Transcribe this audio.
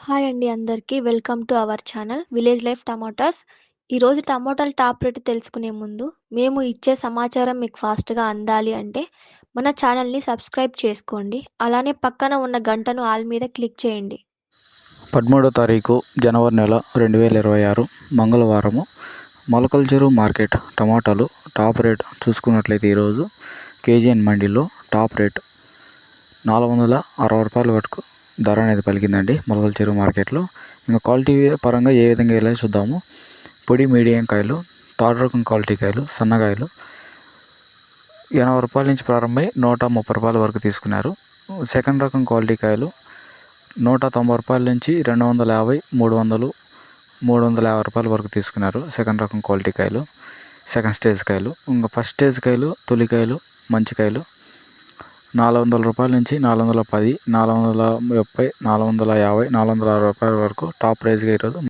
Hi అండి అందరికీ. Welcome to our channel village life tomatoes. ఈరోజు టమోటాల టాప్ రేటు తెలుసుకునే ముందు మేము ఇచ్చే సమాచారం మీకు ఫాస్ట్‌గా అందాలి అంటే మన ఛానల్‌ని సబ్స్క్రైబ్ చేసుకోండి. అలానే పక్కన ఉన్న గంటను ఆల్ మీద క్లిక్ చేయండి. 13వ తారీఖు జనవరి నెల 2026 మంగళవారము మొలకల మార్కెట్ టమాటాలు టాప్ రేట్ చూసుకున్నట్లయితే ఈరోజు కేజీఎన్ మండీలో టాప్ రేట్ 460 రూపాయల వరకు ధర అనేది పలికిందండి మొలకల మార్కెట్లో. ఇంకా క్వాలిటీ పరంగా ఏ విధంగా వెళ్ళాలి చూద్దాము. పొడి మీడియం కాయలు, థర్డ్ రకం క్వాలిటీ కాయలు, సన్నకాయలు 80 రూపాయల నుంచి ప్రారంభమై 130 రూపాయల వరకు తీసుకున్నారు. సెకండ్ రకం క్వాలిటీ కాయలు 190 రూపాయల నుంచి 250, 300, 350 రూపాయల వరకు తీసుకున్నారు. సెకండ్ రకం క్వాలిటీ కాయలు, సెకండ్ స్టేజ్ కాయలు. ఇంకా ఫస్ట్ స్టేజ్ కాయలు, తొలికాయలు, మంచి కాయలు 400 రూపాయల నుంచి 410, 430, 450, 460 రూపాయల వరకు టాప్ ప్రైస్గా ఈరోజు